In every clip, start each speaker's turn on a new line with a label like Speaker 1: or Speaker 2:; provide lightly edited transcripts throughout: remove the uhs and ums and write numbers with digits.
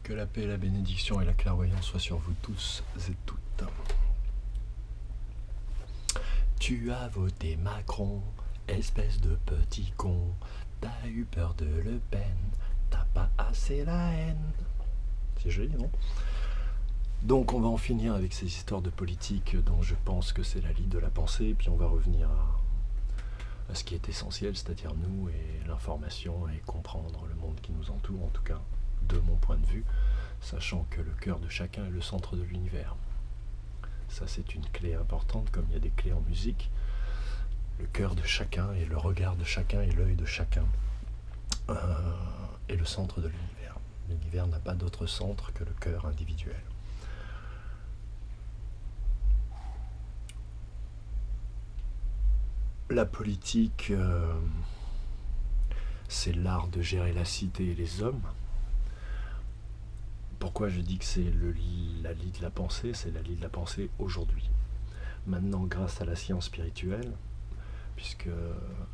Speaker 1: Que la paix, la bénédiction et la clairvoyance soient sur vous tous et toutes. Tu as voté Macron, espèce de petit con. T'as eu peur de Le Pen, t'as pas assez la haine. C'est joli, non? Donc on va en finir avec ces histoires de politique dont je pense que c'est la ligne de la pensée, et puis on va revenir à ce qui est essentiel, c'est-à-dire nous et l'information et comprendre le monde qui nous entoure, en tout cas de mon point de vue, sachant que le cœur de chacun est le centre de l'univers. Ça, c'est une clé importante, comme il y a des clés en musique. Le cœur de chacun et le regard de chacun et l'œil de chacun est le centre de l'univers. L'univers n'a pas d'autre centre que le cœur individuel. La politique, c'est l'art de gérer la cité et les hommes. Pourquoi je dis que c'est la lie de la pensée? C'est la lie de la pensée aujourd'hui. Maintenant, grâce à la science spirituelle, puisque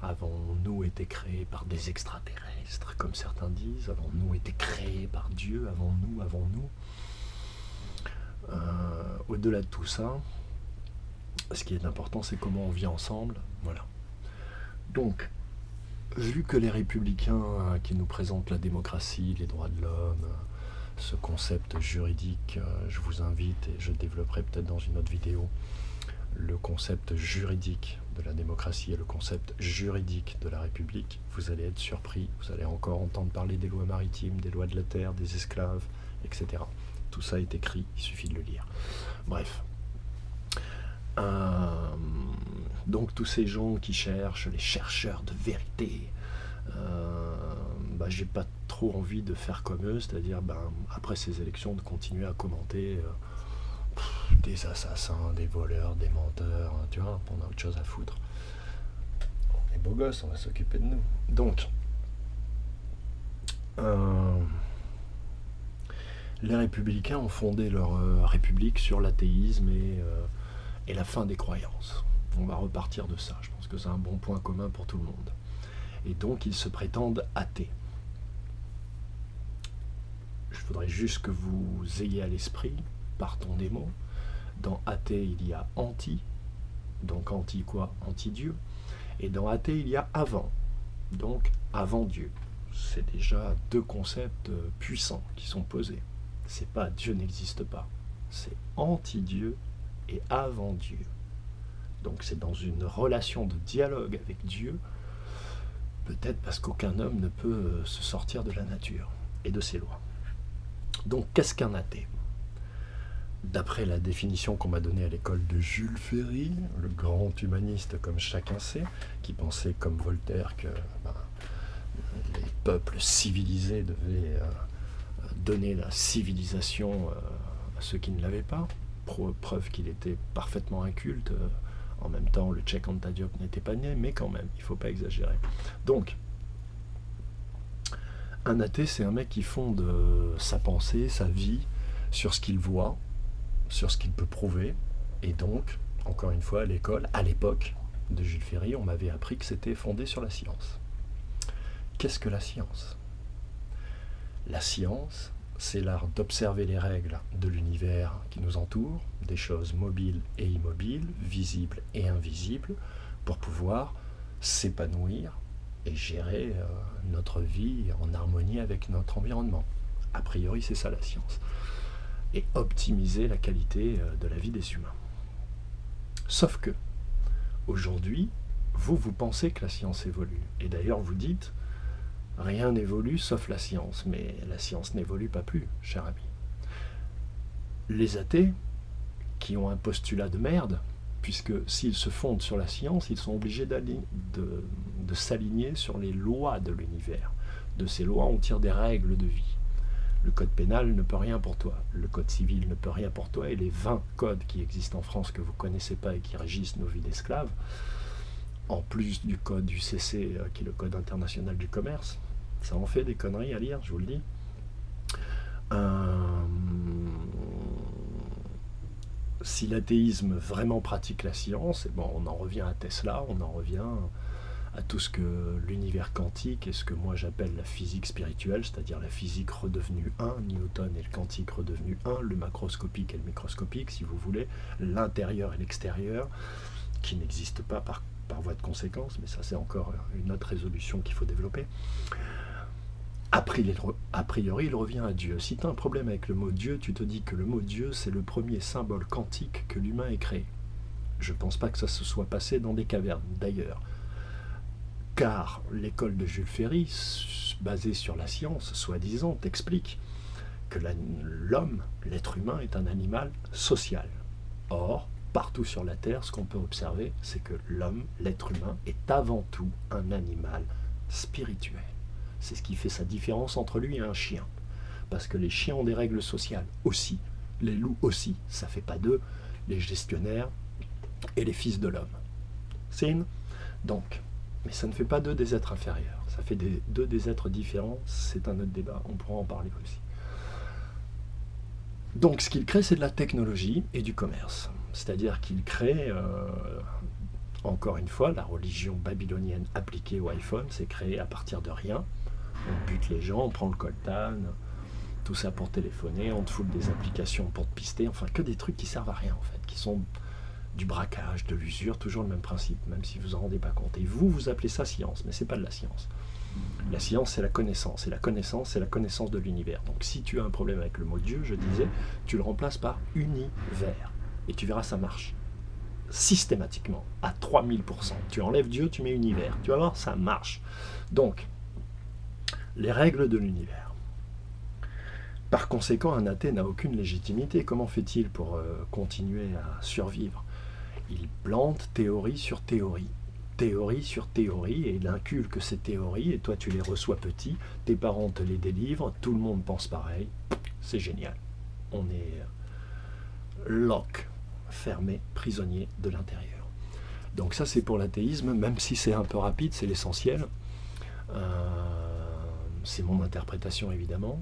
Speaker 1: avons-nous été créés par des extraterrestres, comme certains disent, avons-nous été créés par Dieu, avons-nous. Au-delà de tout ça, ce qui est important, c'est comment on vit ensemble. Voilà. Donc, vu que les républicains qui nous présentent la démocratie, les droits de l'homme, ce concept juridique, je vous invite, et je développerai peut-être dans une autre vidéo, le concept juridique de la démocratie et le concept juridique de la République, vous allez être surpris, vous allez encore entendre parler des lois maritimes, des lois de la terre, des esclaves, etc. Tout ça est écrit, il suffit de le lire. Bref. Donc tous ces gens qui cherchent, les chercheurs de vérité, j'ai pas trop envie de faire comme eux, c'est-à-dire après ces élections de continuer à commenter des assassins, des voleurs, des menteurs, tu vois, on a autre chose à foutre. Les beaux gosses, on va s'occuper de nous. Donc, les républicains ont fondé leur république sur l'athéisme et la fin des croyances. On va repartir de ça, je pense que c'est un bon point commun pour tout le monde. Et donc, ils se prétendent athées. Je voudrais juste que vous ayez à l'esprit, partons des mots, dans athée, il y a anti, donc anti quoi? Anti-Dieu. Et dans athée, il y a avant, donc avant Dieu. C'est déjà deux concepts puissants qui sont posés. C'est pas Dieu n'existe pas, c'est anti-Dieu et avant Dieu. Donc c'est dans une relation de dialogue avec Dieu, peut-être parce qu'aucun homme ne peut se sortir de la nature et de ses lois. Donc qu'est-ce qu'un athée? D'après la définition qu'on m'a donnée à l'école de Jules Ferry, le grand humaniste comme chacun sait, qui pensait comme Voltaire que les peuples civilisés devaient donner la civilisation à ceux qui ne l'avaient pas, preuve qu'il était parfaitement inculte. En même temps, le Cheikh Anta Diop n'était pas né, mais quand même, il ne faut pas exagérer. Donc, un athée, c'est un mec qui fonde sa pensée, sa vie, sur ce qu'il voit, sur ce qu'il peut prouver. Et donc, encore une fois, à l'école, à l'époque de Jules Ferry, on m'avait appris que c'était fondé sur la science. Qu'est-ce que la science? La science, c'est l'art d'observer les règles de l'univers qui nous entoure, des choses mobiles et immobiles, visibles et invisibles, pour pouvoir s'épanouir et gérer notre vie en harmonie avec notre environnement. A priori, c'est ça la science. Et optimiser la qualité de la vie des humains. Sauf que, aujourd'hui, vous pensez que la science évolue. Et d'ailleurs, vous dites, rien n'évolue sauf la science. Mais la science n'évolue pas plus, cher ami. Les athées, qui ont un postulat de merde, puisque s'ils se fondent sur la science, ils sont obligés de s'aligner sur les lois de l'univers. De ces lois, on tire des règles de vie. Le code pénal ne peut rien pour toi, le code civil ne peut rien pour toi, et les 20 codes qui existent en France que vous ne connaissez pas et qui régissent nos vies d'esclaves, en plus du code UCC, qui est le code international du commerce, ça en fait des conneries à lire, je vous le dis. Si l'athéisme vraiment pratique la science, on en revient à Tesla, on en revient à tout ce que l'univers quantique et ce que moi j'appelle la physique spirituelle, c'est-à-dire la physique redevenue un, Newton et le quantique redevenu un, le macroscopique et le microscopique, si vous voulez, l'intérieur et l'extérieur, qui n'existent pas par voie de conséquence, mais ça c'est encore une autre résolution qu'il faut développer. A priori, il revient à Dieu. Si tu as un problème avec le mot Dieu, tu te dis que le mot Dieu, c'est le premier symbole quantique que l'humain ait créé. Je ne pense pas que ça se soit passé dans des cavernes, d'ailleurs. Car l'école de Jules Ferry, basée sur la science, soi-disant, t'explique que l'homme, l'être humain, est un animal social. Or, partout sur la Terre, ce qu'on peut observer, c'est que l'homme, l'être humain, est avant tout un animal spirituel. C'est ce qui fait sa différence entre lui et un chien. Parce que les chiens ont des règles sociales aussi, les loups aussi. Ça ne fait pas d'eux les gestionnaires et les fils de l'homme. Donc, mais ça ne fait pas d'eux des êtres inférieurs. Ça fait d'eux des êtres différents. C'est un autre débat, on pourra en parler aussi. Donc, ce qu'il crée, c'est de la technologie et du commerce. C'est-à-dire qu'il crée, encore une fois, la religion babylonienne appliquée au iPhone, c'est créé à partir de rien. On bute les gens, on prend le coltan, tout ça pour téléphoner, on te fout des applications pour te pister, enfin que des trucs qui servent à rien en fait, qui sont du braquage, de l'usure, toujours le même principe, même si vous en rendez pas compte. Et vous appelez ça science, mais c'est pas de la science. La science, c'est la connaissance, et la connaissance, c'est la connaissance de l'univers. Donc si tu as un problème avec le mot Dieu, je disais, tu le remplaces par univers, et tu verras, ça marche. Systématiquement, à 3000%. Tu enlèves Dieu, tu mets univers. Tu vas voir, ça marche. Donc, les règles de l'univers. Par conséquent, un athée n'a aucune légitimité. Comment fait-il pour continuer à survivre? Il plante théorie sur théorie et il inculque ces théories, et toi tu les reçois petits, tes parents te les délivrent, tout le monde pense pareil, c'est génial. On est lock, fermé, prisonnier de l'intérieur. Donc ça c'est pour l'athéisme, même si c'est un peu rapide, c'est l'essentiel. C'est mon interprétation évidemment.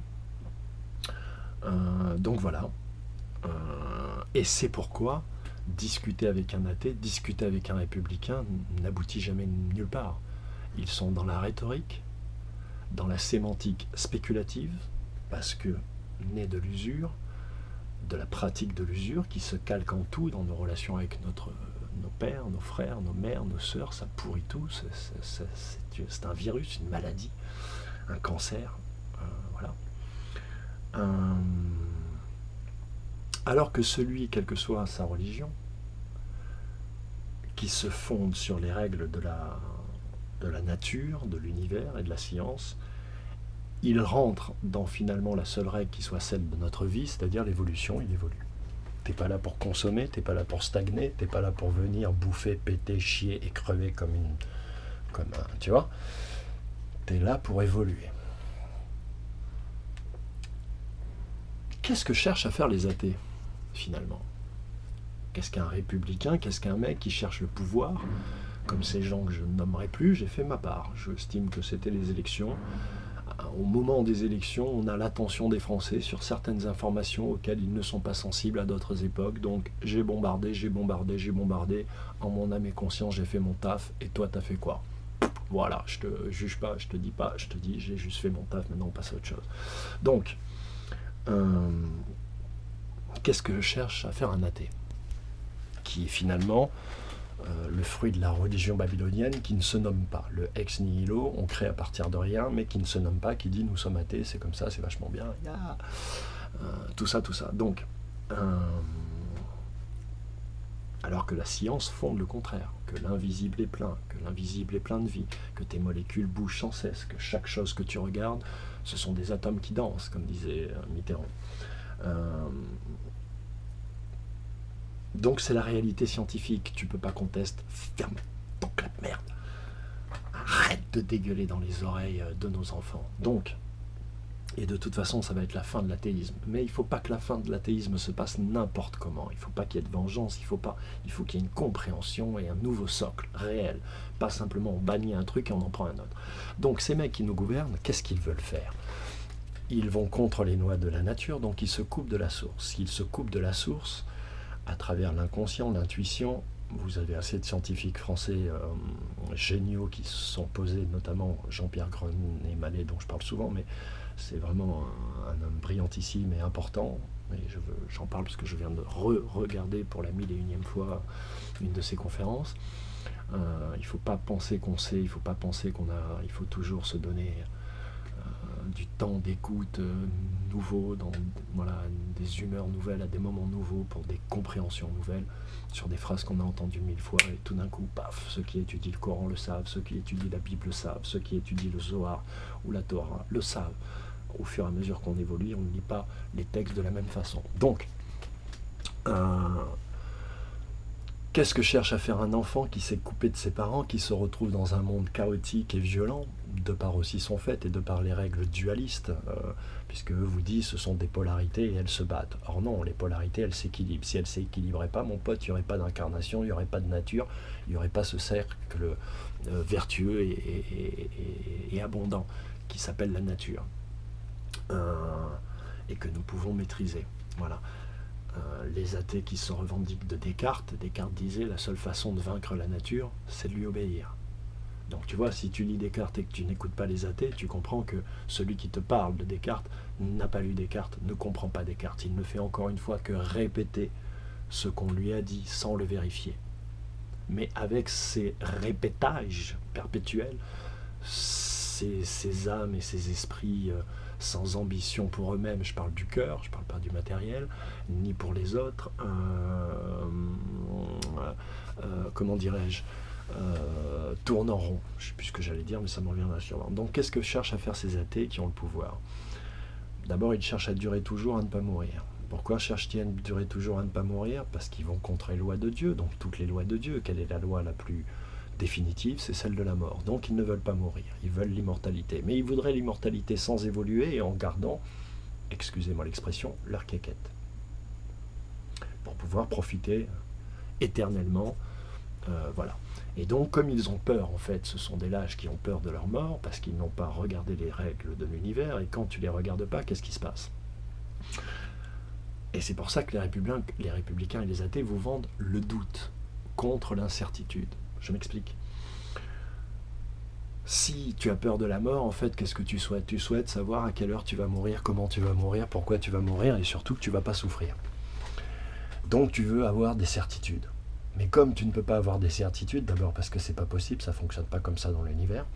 Speaker 1: Donc voilà. Et c'est pourquoi discuter avec un athée, discuter avec un républicain n'aboutit jamais nulle part. Ils sont dans la rhétorique, dans la sémantique spéculative, parce que né de l'usure, de la pratique de l'usure, qui se calque en tout dans nos relations avec nos pères, nos frères, nos mères, nos sœurs, ça pourrit tout, c'est un virus, une maladie, un cancer, voilà. Alors que celui, quelle que soit sa religion, qui se fonde sur les règles de la nature, de l'univers et de la science, il rentre dans finalement la seule règle qui soit celle de notre vie, c'est-à-dire l'évolution, il évolue. T'es pas là pour consommer, t'es pas là pour stagner, t'es pas là pour venir bouffer, péter, chier et crever comme un, tu vois, t'es là pour évoluer. Qu'est-ce que cherchent à faire les athées, finalement? Qu'est-ce qu'un républicain? Qu'est-ce qu'un mec qui cherche le pouvoir? Comme ces gens que je ne nommerai plus, j'ai fait ma part. J'estime que c'était les élections. Au moment des élections, on a l'attention des Français sur certaines informations auxquelles ils ne sont pas sensibles à d'autres époques. Donc j'ai bombardé. En mon âme et conscience, j'ai fait mon taf. Et toi, t'as fait quoi? Voilà, je te juge pas, je te dis pas, je te dis, j'ai juste fait mon taf, maintenant on passe à autre chose. Donc, qu'est-ce que je cherche à faire un athée? Qui est finalement le fruit de la religion babylonienne qui ne se nomme pas. Le ex nihilo, on crée à partir de rien, mais qui ne se nomme pas, qui dit nous sommes athées, c'est comme ça, c'est vachement bien. Tout ça. Donc, alors que la science fonde le contraire, que l'invisible est plein, que l'invisible est plein de vie, que tes molécules bougent sans cesse, que chaque chose que tu regardes, ce sont des atomes qui dansent, comme disait Mitterrand. Donc c'est la réalité scientifique, tu peux pas contester, ferme ton clap merde. Arrête de dégueuler dans les oreilles de nos enfants. Donc, et de toute façon ça va être la fin de l'athéisme, mais il faut pas que la fin de l'athéisme se passe n'importe comment, il faut pas qu'il y ait de vengeance, il faut qu'il y ait une compréhension et un nouveau socle réel, pas simplement on bannit un truc et on en prend un autre. Donc ces mecs qui nous gouvernent, qu'est-ce qu'ils veulent faire? Ils vont contre les lois de la nature, donc ils se coupent de la source. S'ils se coupent de la source, à travers l'inconscient, l'intuition, vous avez assez de scientifiques français géniaux qui se sont posés, notamment Jean-Pierre Grenet-Mallet, dont je parle souvent, mais c'est vraiment un homme brillantissime et important. Et j'en parle parce que je viens de regarder pour la 1001e fois une de ses conférences. Il ne faut pas penser qu'on sait, il ne faut pas penser qu'on a, il faut toujours se donner du temps d'écoute nouveau, dans voilà, des humeurs nouvelles, à des moments nouveaux, pour des compréhensions nouvelles, sur des phrases qu'on a entendues 1000 fois, et tout d'un coup, paf, ceux qui étudient le Coran le savent, ceux qui étudient la Bible le savent, ceux qui étudient le Zohar ou la Torah le savent. Au fur et à mesure qu'on évolue, on ne lit pas les textes de la même façon. Donc, qu'est-ce que cherche à faire un enfant qui s'est coupé de ses parents, qui se retrouve dans un monde chaotique et violent, de par aussi son fait et de par les règles dualistes, puisque eux vous disent ce sont des polarités et elles se battent. Or non, les polarités, elles s'équilibrent. Si elles ne s'équilibraient pas, mon pote, il n'y aurait pas d'incarnation, il n'y aurait pas de nature, il n'y aurait pas ce cercle vertueux et abondant qui s'appelle la nature, et que nous pouvons maîtriser. Voilà. Les athées qui se revendiquent de Descartes disait la seule façon de vaincre la nature, c'est de lui obéir. Donc tu vois, si tu lis Descartes et que tu n'écoutes pas les athées, tu comprends que celui qui te parle de Descartes n'a pas lu Descartes, ne comprend pas Descartes. Il ne fait encore une fois que répéter ce qu'on lui a dit sans le vérifier. Mais avec ces répétages perpétuels, ces âmes et ces esprits sans ambition pour eux-mêmes, je parle du cœur, je ne parle pas du matériel, ni pour les autres, comment dirais-je, tourne en rond. Je ne sais plus ce que j'allais dire, mais ça me reviendra sûrement. Donc qu'est-ce que cherchent à faire ces athées qui ont le pouvoir? D'abord, ils cherchent à durer toujours, à ne pas mourir. Pourquoi cherchent-ils à durer toujours, à ne pas mourir? Parce qu'ils vont contre les lois de Dieu, donc toutes les lois de Dieu. Quelle est la loi la plus définitive? C'est celle de la mort. Donc ils ne veulent pas mourir, ils veulent l'immortalité. Mais ils voudraient l'immortalité sans évoluer et en gardant, excusez-moi l'expression, leur quéquette. Pour pouvoir profiter éternellement, voilà. Et donc, comme ils ont peur, en fait, ce sont des lâches qui ont peur de leur mort, parce qu'ils n'ont pas regardé les règles de l'univers, et quand tu les regardes pas, qu'est-ce qui se passe? Et c'est pour ça que les républicains et les athées vous vendent le doute contre l'incertitude. Je m'explique. Si tu as peur de la mort, en fait, qu'est-ce que tu souhaites? Tu souhaites savoir à quelle heure tu vas mourir, comment tu vas mourir, pourquoi tu vas mourir, et surtout que tu ne vas pas souffrir. Donc tu veux avoir des certitudes. Mais comme tu ne peux pas avoir des certitudes, d'abord parce que c'est pas possible, ça fonctionne pas comme ça dans l'univers.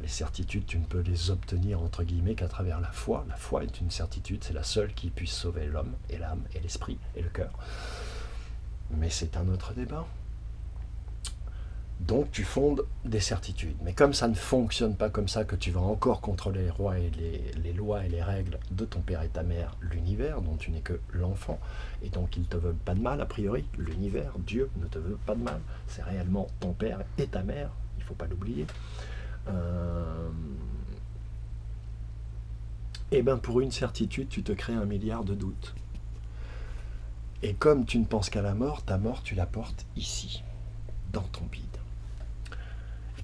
Speaker 1: Les certitudes, tu ne peux les obtenir entre guillemets qu'à travers la foi. La foi est une certitude, c'est la seule qui puisse sauver l'homme et l'âme et l'esprit et le cœur. Mais c'est un autre débat. Donc tu fondes des certitudes. Mais comme ça ne fonctionne pas comme ça, que tu vas encore contre les lois et les règles de ton père et ta mère, l'univers, dont tu n'es que l'enfant, et donc ils ne te veulent pas de mal, a priori, l'univers, Dieu ne te veut pas de mal, c'est réellement ton père et ta mère, il ne faut pas l'oublier. Et bien pour une certitude, tu te crées 1 milliard de doutes. Et comme tu ne penses qu'à la mort, ta mort tu la portes ici, dans ton bide.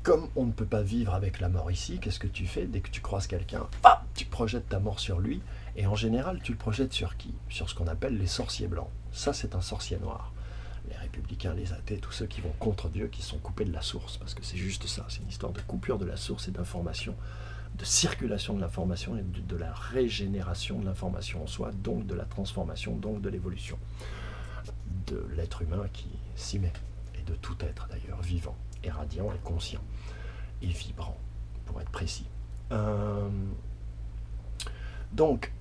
Speaker 1: Comme on ne peut pas vivre avec la mort ici, qu'est-ce que tu fais? Dès que tu croises quelqu'un, tu projettes ta mort sur lui, et en général, tu le projettes sur qui? Sur ce qu'on appelle les sorciers blancs. Ça, c'est un sorcier noir. Les républicains, les athées, tous ceux qui vont contre Dieu, qui sont coupés de la source, parce que c'est juste ça, c'est une histoire de coupure de la source et d'information, de circulation de l'information et de la régénération de l'information en soi, donc de la transformation, donc de l'évolution de l'être humain qui s'y met, et de tout être d'ailleurs, vivant, et radiant, et conscient, et vibrant, pour être précis. Donc,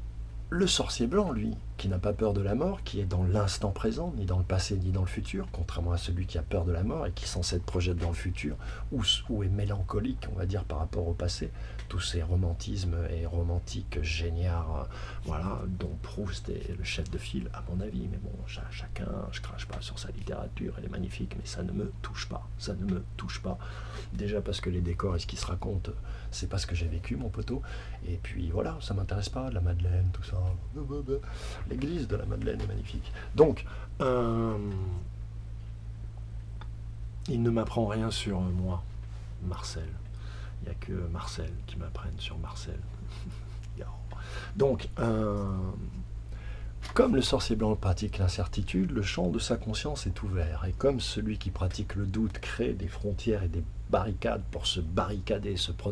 Speaker 1: le sorcier blanc, lui, qui n'a pas peur de la mort, qui est dans l'instant présent, ni dans le passé, ni dans le futur, contrairement à celui qui a peur de la mort et qui sans cesse projette dans le futur, ou est mélancolique, on va dire, par rapport au passé, tous ces romantismes et romantiques géniards, voilà, dont Proust est le chef de file, à mon avis, mais bon, chacun, je crache pas sur sa littérature, elle est magnifique, mais ça ne me touche pas, ça ne me touche pas, déjà parce que les décors et ce qui se raconte, c'est pas ce que j'ai vécu, mon poteau, et puis voilà, ça m'intéresse pas, la Madeleine, tout ça, l'église de la Madeleine est magnifique. Donc, il ne m'apprend rien sur moi, Marcel. Il n'y a que Marcel qui m'apprenne sur Marcel. Donc, Comme le sorcier blanc pratique l'incertitude, le champ de sa conscience est ouvert. Et comme celui qui pratique le doute crée des frontières et des barricades pour se barricader, se protéger,